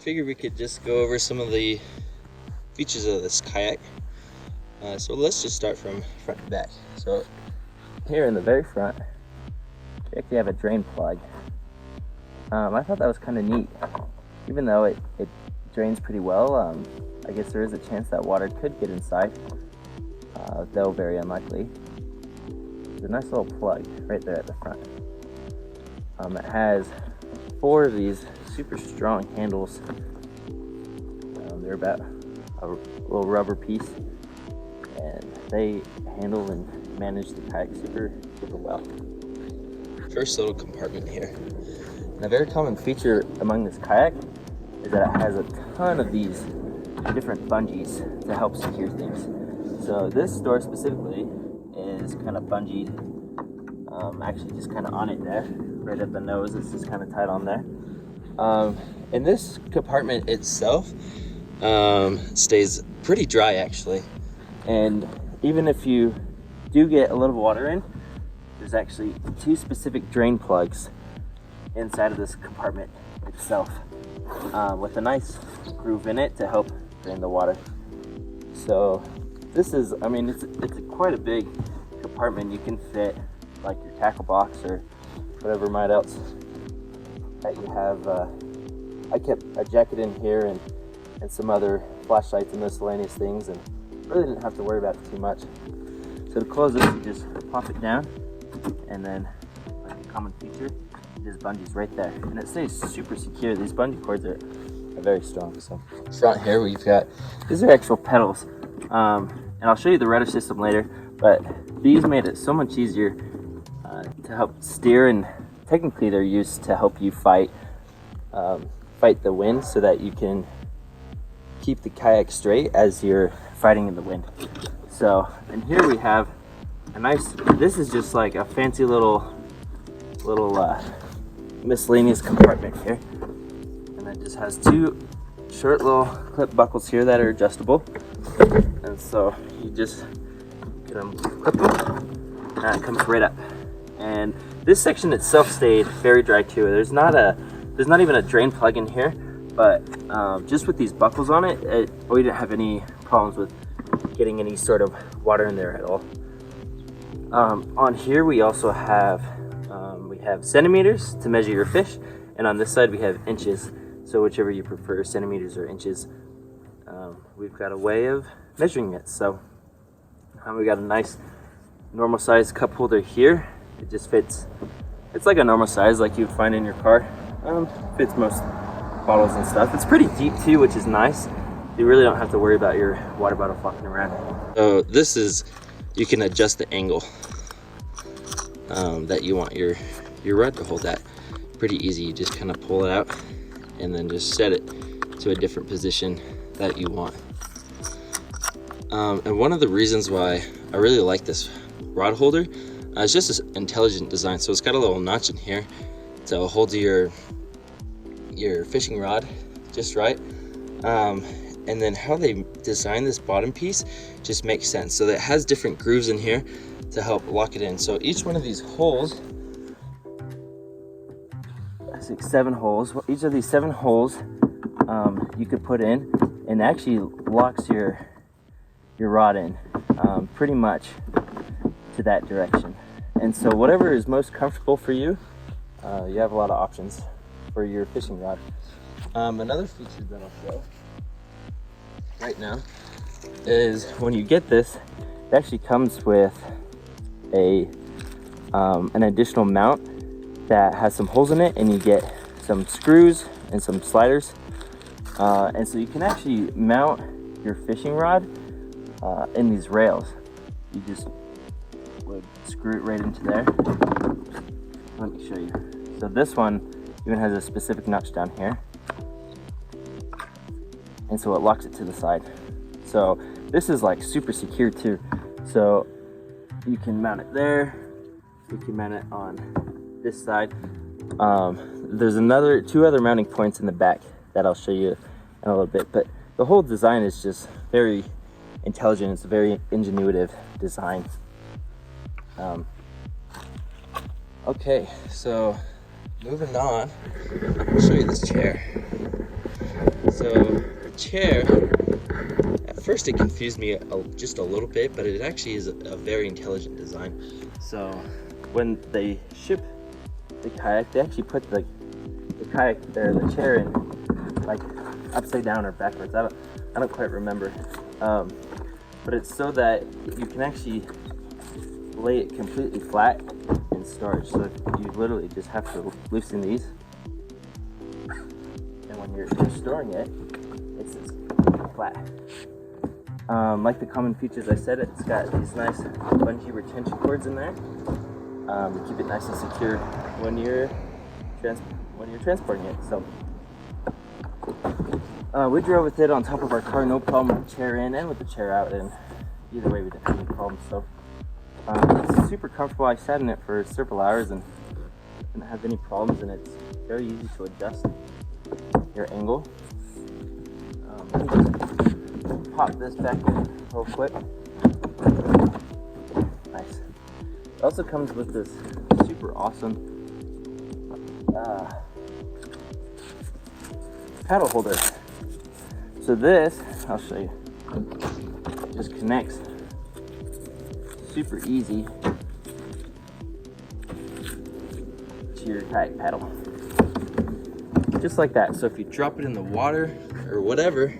figured we could just go over some of the features of this kayak. So let's just start from front to back. So here in the very front, we actually have a drain plug. I thought that was kind of neat. Even though it drains pretty well, I guess there is a chance that water could get inside, though very unlikely. There's a nice little plug right there at the front. It has 4 of these super strong handles. They're about a little rubber piece, and they handle and manage the kayak super well. First little compartment here. And a very common feature among this kayak is that it has a ton of these different bungees to help secure things. So this door specifically is kind of bungeed, actually just kind of on it there, right at the nose. It's just kind of tied on there. And this compartment itself stays pretty dry actually. And even if you do get a little water in, there's actually 2 specific drain plugs inside of this compartment itself, with a nice groove in it to help drain the water. So this is, I mean, it's quite a big compartment. You can fit like your tackle box or whatever might else that you have. I kept a jacket in here and some other flashlights and miscellaneous things, and really didn't have to worry about it too much. So to close this, you just pop it down, and then like a common feature, there's bungees right there, and it stays super secure. These bungee cords are very strong. So front here we've got, these are actual pedals, and I'll show you the rudder system later, but these made it so much easier to help steer, and technically they're used to help you fight the wind so that you can keep the kayak straight as you're fighting in the wind. So, and here we have a nice, this is just like a fancy little miscellaneous compartment here, and it just has 2 short little clip buckles here that are adjustable, and so you just get them, clip them, and it comes right up. And this section itself stayed very dry too. There's not even a drain plug in here, but just with these buckles on it, we didn't have any problems with getting any sort of water in there at all. On here we also have centimeters to measure your fish, and on this side we have inches, so whichever you prefer, centimeters or inches, we've got a way of measuring it. So we got a nice normal size cup holder here. It just fits, it's like a normal size like you'd find in your car. Fits most bottles and stuff. It's pretty deep too, which is nice. You really don't have to worry about your water bottle flopping around. So this is, you can adjust the angle that you want your rod to hold at. Pretty easy. You just kind of pull it out and then just set it to a different position that you want. And one of the reasons why I really like this rod holder is just this intelligent design. So it's got a little notch in here to hold your fishing rod just right. And then how they design this bottom piece just makes sense. So it has different grooves in here to help lock it in. So each one of these holes, I think 7 holes. Each of these 7 holes you could put in, and actually locks your rod in pretty much to that direction. And so whatever is most comfortable for you, you have a lot of options for your fishing rod. Another feature that I'll show right now is when you get this, it actually comes with an additional mount that has some holes in it, and you get some screws and some sliders, and so you can actually mount your fishing rod in these rails. You just would screw it right into there. Let me show you. So this one even has a specific notch down here, and so it locks it to the side. So this is like super secure too. So you can mount it there, you can mount it on this side. There's 2 other mounting points in the back that I'll show you in a little bit, but the whole design is just very intelligent. It's a very ingenuitive design. Okay, so moving on, I'll show you this chair. So the chair, at first it confused me just a little bit, but it actually is a very intelligent design. So when they ship the kayak, they actually put the kayak there, the chair in like upside down or backwards. I don't quite remember. But it's so that you can actually lay it completely flat in storage. So you literally just have to loosen these, and when you're storing it, it's flat. Like the common features I said, it's got these nice bungee retention cords in there to keep it nice and secure when you're transporting it. So we drove with it on top of our car, no problem with the chair in and with the chair out, and either way we didn't have any problems. So it's super comfortable. I sat in it for several hours and didn't have any problems, and it's very easy to adjust your angle. Let me just pop this back in real quick. Nice. It also comes with this super awesome paddle holder. So this, I'll show you, just connects super easy to your kayak paddle. Just like that. So if you drop it in the water or whatever,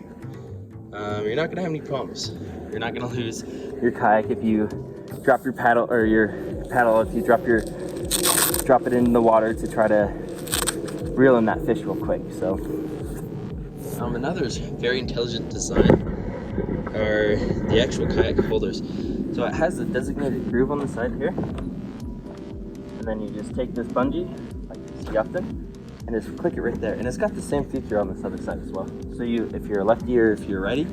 you're not gonna have any problems. You're not gonna lose your kayak if you drop your paddle, or your paddle if you drop it in the water to try to reel in that fish real quick. So another very intelligent design are the actual kayak holders. So it has a designated groove on the side here, and then you just take this bungee like you see often and just click it right there, and it's got the same feature on this other side as well. So if you're a lefty or if you're righty,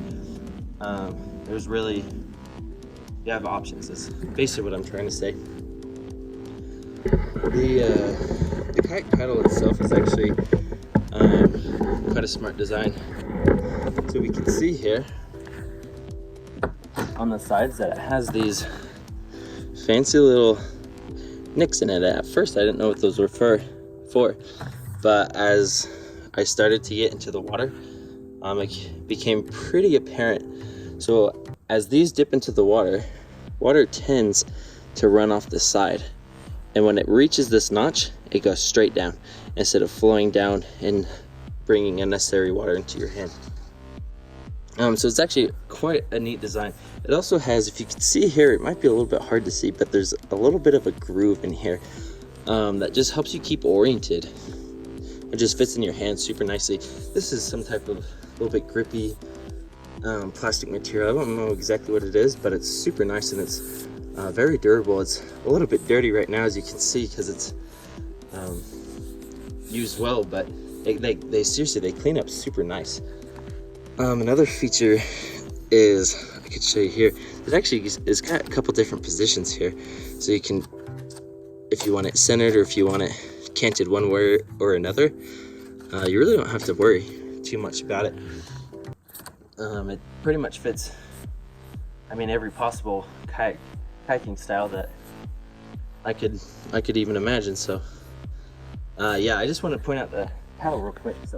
there's really, you have options. That's basically what I'm trying to say. The kayak paddle itself is actually quite a smart design. So we can see here on the sides that it has these fancy little nicks in it. At first I didn't know what those were for, but as I started to get into the water, it became pretty apparent. So as these dip into the water tends to run off the side, and when it reaches this notch, it goes straight down instead of flowing down and bringing unnecessary water into your hand. So it's actually quite a neat design. It also has, if you can see here, it might be a little bit hard to see, but there's a little bit of a groove in here that just helps you keep oriented. It just fits in your hand super nicely. This is some type of little bit grippy plastic material. I don't know exactly what it is, but it's super nice, and it's very durable. It's a little bit dirty right now, as you can see, because it's used well, but they seriously, they clean up super nice. Another feature is, I could show you here, it actually is got a couple different positions here. So you can, if you want it centered or if you want it canted one way or another, you really don't have to worry too much about it. It pretty much fits, I mean, every possible kayaking style that I could even imagine. So yeah, I just want to point out the paddle real quick. So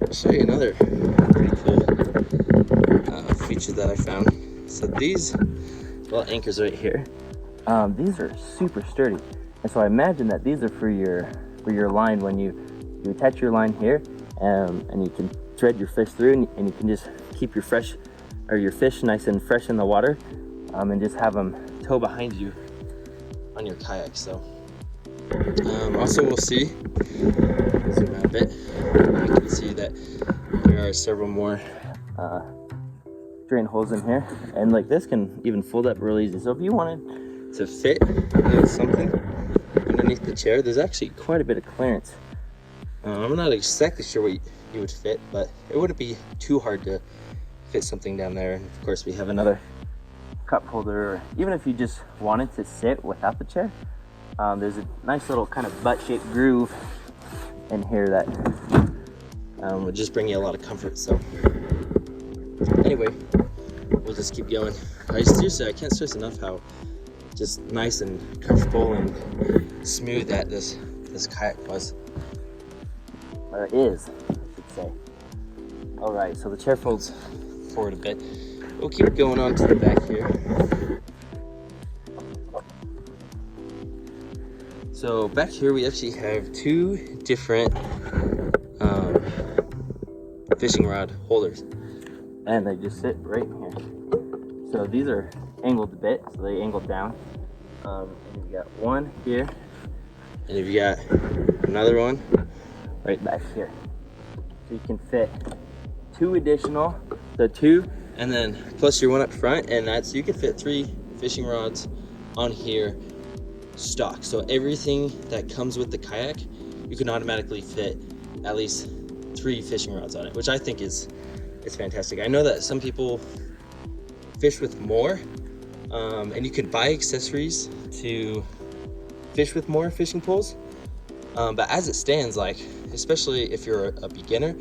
I'll show you another pretty cool feature that I found. So these little anchors right here, these are super sturdy, and so I imagine that these are for your line when you attach your line here, and you can thread your fish through, and you can just keep your fish nice and fresh in the water, and just have them tow behind you on your kayak. So also we'll see, zoom out a bit, you can see that there are several more drain holes in here, and like this can even fold up really easy. So if you wanted to fit something underneath the chair, there's actually quite a bit of clearance. I'm not exactly sure what you would fit, but it wouldn't be too hard to fit something down there. And of course we have another cup holder, or even if you just wanted to sit without the chair, there's a nice little kind of butt-shaped groove in here that would just bring you a lot of comfort. So anyway, we'll just keep going. Seriously, I can't stress enough how just nice and comfortable and smooth that this kayak was, or is, I should say. All right, so the chair folds forward a bit. We'll keep going on to the back here. So back here we actually have two different fishing rod holders, and they just sit right here. So these are angled a bit, so they angle down. And you got one here, and you've got another one right back here. So you can fit two additional, so two, and then plus your one up front, and that's, you can fit 3 fishing rods on here stock. So everything that comes with the kayak, you can automatically fit at least 3 fishing rods on it, which I think is fantastic. I know that some people fish with more, and you could buy accessories to fish with more fishing poles, but as it stands, like, especially if you're a beginner,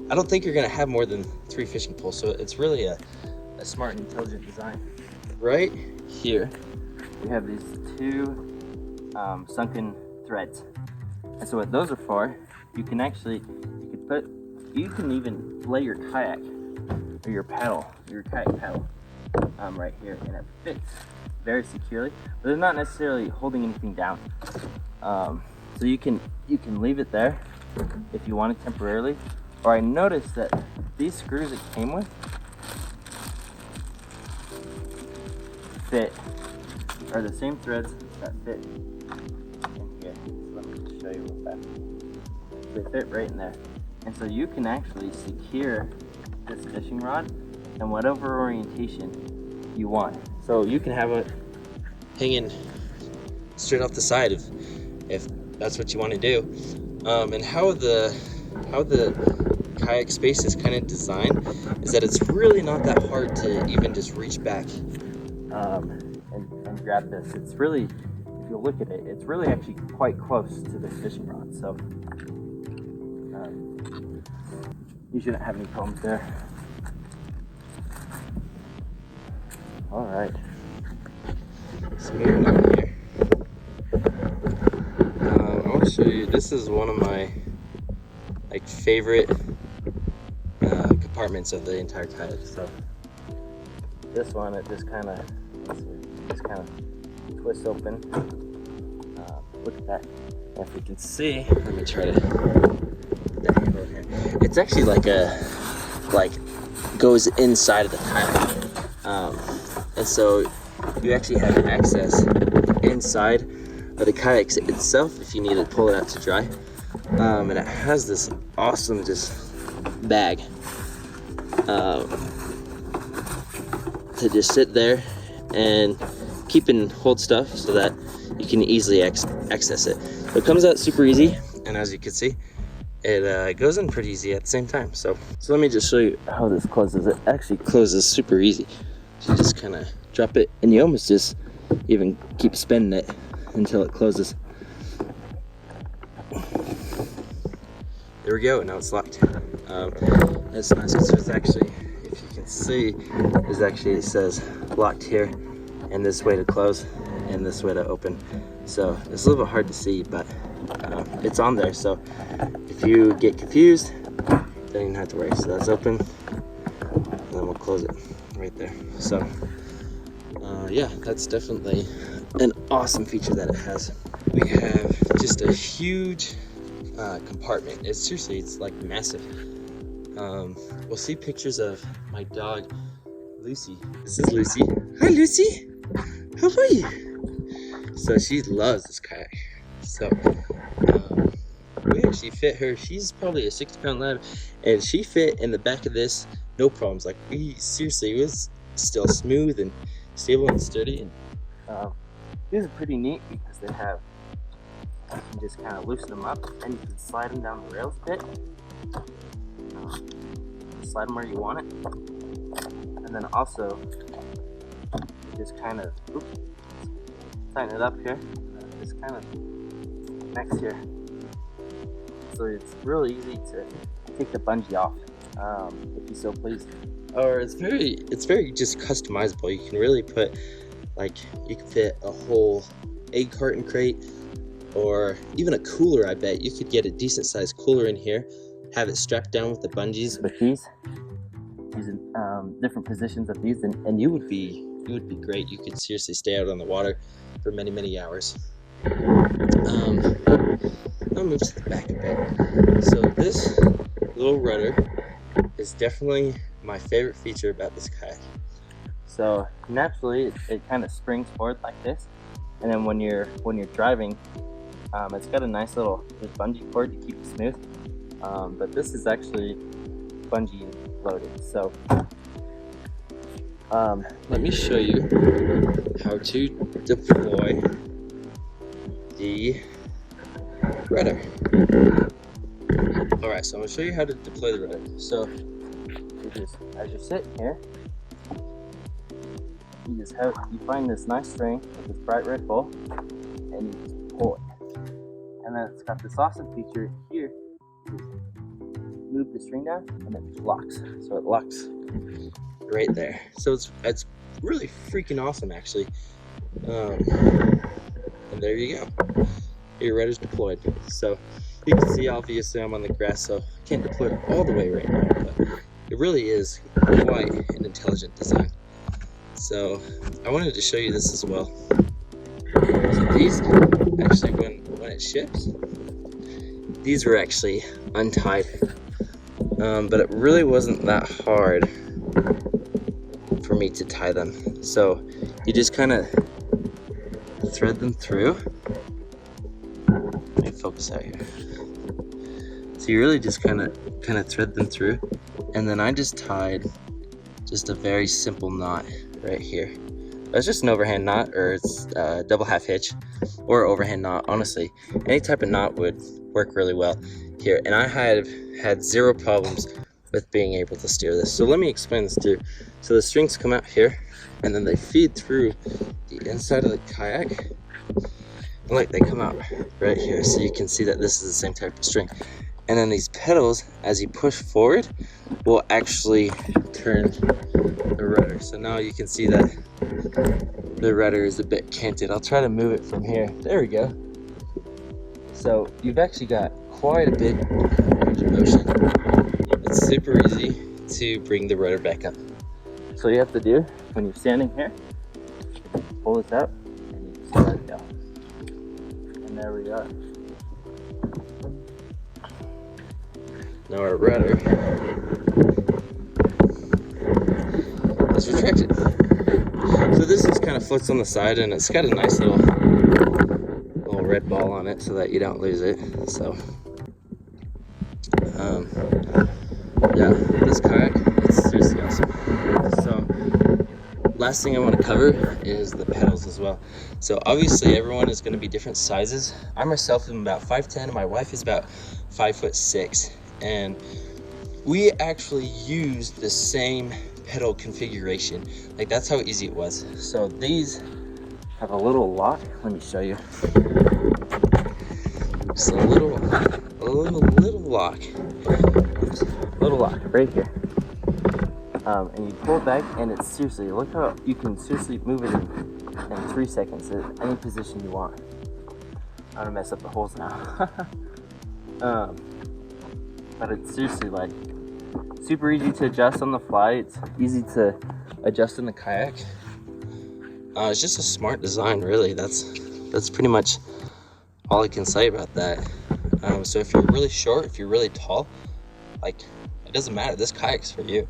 I don't think you're gonna have more than 3 fishing poles. So it's really a smart and intelligent design. Right here we have these 2 sunken threads, and so what those are for, you can even lay your kayak or your kayak paddle right here, and it fits very securely, but they're not necessarily holding anything down. So you can leave it there if you want it temporarily. Or I noticed that these screws it came with are the same threads that fit in here. So let me just show you real fast. They fit right in there, and so you can actually secure this fishing rod in whatever orientation you want. So you can have it hanging straight off the side if that's what you want to do. And how the kayak space is kind of designed is that it's really not that hard to even just reach back and grab this. It's really, if you look at it, it's really actually quite close to this fishing rod. So you shouldn't have any problems there. All right. So moving on here, I want to show you, this is one of my favorite compartments of the entire kayak. So this one, it just kind of twists open. Look at that. If you can see, let me try to put the handle here. It's actually goes inside of the kayak, and so you actually have access inside of the kayak itself if you need to pull it out to dry. And it has this awesome just bag to just sit there and keep and hold stuff so that you can easily access it. It comes out super easy, and as you can see, it goes in pretty easy at the same time. So let me just show you how this closes. It actually closes super easy. So you just kind of drop it, and you almost just even keep spinning it until it closes. There we go, now it's locked. That's nice because there's actually, if you can see, it says locked here, and this way to close, and this way to open. So it's a little bit hard to see, but it's on there. So if you get confused, then you don't have to worry. So that's open, and then we'll close it right there. So yeah, that's definitely an awesome feature that it has. We have just a huge compartment. It's like massive. We'll see pictures of my dog Lucy. This is Lucy. Hi Lucy, how are you? So she loves this kayak. So we actually fit her. She's probably a 60-pound lab, and she fit in the back of this no problems. Like, it was still smooth and stable and sturdy. And these are pretty neat because they have, you can just kind of loosen them up, and you can slide them down the rails a bit. Slide them where you want it, and then also you just kind of tighten it up here. Just kind of connects here, so it's really easy to take the bungee off if you so please. Or it's very just customizable. You can really put Like you could fit a whole egg carton crate, or even a cooler. I bet you could get a decent sized cooler in here, have it strapped down with the bungees with these different positions of these, and you would be great. You could seriously stay out on the water for many hours. I'll move to the back a bit. So this little rudder is definitely my favorite feature about this kayak. So naturally it kind of springs forward like this, and then when you're driving, it's got a nice little bungee cord to keep it smooth, but this is actually bungee loaded. So let me show you how to deploy the rudder. Alright, so I'm going to show you how to deploy the rudder. So you just, as you're sitting here, you find this nice string with this bright red bowl, and you just pull it. And then it's got this awesome feature here. You move the string down and it locks. So it locks right there. So it's really freaking awesome, actually. And there you go. Your rudder's deployed. So you can see, obviously I'm on the grass, so I can't deploy it all the way right now, but it really is quite an intelligent design. So I wanted to show you this as well. So these actually, when it ships, these were actually untied, but it really wasn't that hard for me to tie them. So you just kind of thread them through. Let me focus out here. So you really just kind of thread them through, and then I just tied just a very simple knot right here. It's just an overhand knot, or it's a double half hitch, or overhand knot. Honestly, any type of knot would work really well here, and I have had zero problems with being able to steer this. So let me explain this too. So the strings come out here, and then they feed through the inside of the kayak, and like they come out right here. So you can see that this is the same type of string. And then these pedals, as you push forward, will actually turn the rudder. So now you can see that the rudder is a bit canted. I'll try to move it from here. There we go. So you've actually got quite a bit of motion. It's super easy to bring the rudder back up. So you have to do, when you're standing here, pull this out and you just let it go. And there we are. Now our rudder is retracted. So this just kind of floats on the side, and it's got a nice little red ball on it so that you don't lose it. So yeah, this kayak, it's seriously awesome. So last thing I want to cover is the pedals as well. So obviously everyone is going to be different sizes. I myself am about 5'10", and my wife is about 5'6". And we actually used the same pedal configuration. Like, that's how easy it was. So these have a little lock. Let me show you. Just a little lock. Oops, little lock right here. And you pull it back, and it's seriously, look how you can seriously move it in 3 seconds at any position you want. I'm gonna mess up the holes now. But it's seriously like super easy to adjust on the fly. It's easy to adjust in the kayak. It's just a smart design, really. That's pretty much all I can say about that. So if you're really short, if you're really tall, like, it doesn't matter. This kayak's for you.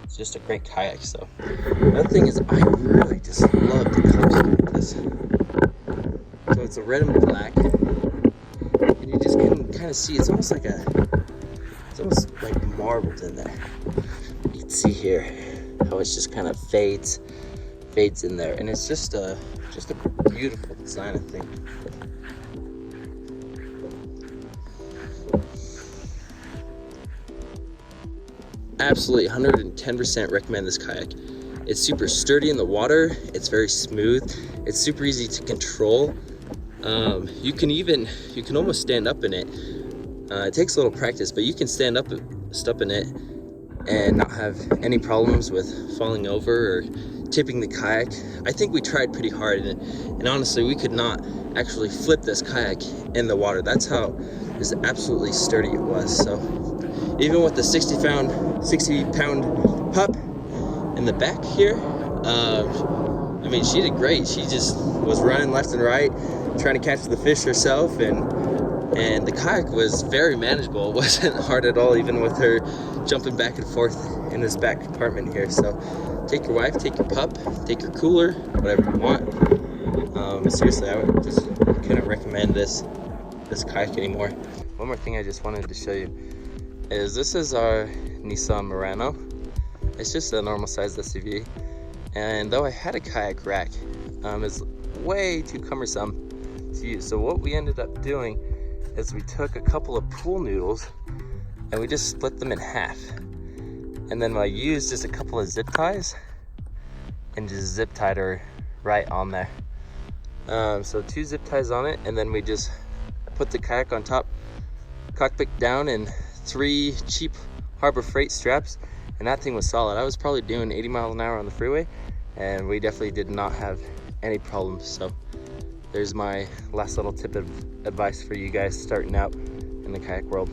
It's just a great kayak. So another thing is, I really just love the color scheme of this. So it's a red and black, and you just can kind of see it's almost like marbled in there. You can see here how it's just kind of fades in there, and it's just a beautiful design, I think. Absolutely 110% recommend this kayak. It's super sturdy in the water. It's very smooth. It's super easy to control. You can almost stand up in it. It takes a little practice, but you can stand up in it and not have any problems with falling over or tipping the kayak. I think we tried pretty hard, and honestly, we could not actually flip this kayak in the water. That's how just absolutely sturdy it was. So even with the 60-pound pup in the back here, I mean, she did great. She just was running left and right, trying to catch the fish herself, and the kayak was very manageable. It wasn't hard at all, even with her jumping back and forth in this back compartment here. So take your wife, take your pup, take your cooler, whatever you want. Seriously, I would just couldn't recommend this kayak anymore. One more thing I just wanted to show you is this is our Nissan Murano. It's just a normal sized SUV, and though I had a kayak rack, it's way too cumbersome to use. So what we ended up doing is we took a couple of pool noodles and we just split them in half, and then I used just a couple of zip ties and just zip tied her right on there. So 2 zip ties on it, and then we just put the kayak on top, cockpit down, and 3 cheap Harbor Freight straps, and that thing was solid. I was probably doing 80 miles an hour on the freeway, and we definitely did not have any problems. So there's my last little tip of advice for you guys starting out in the kayak world.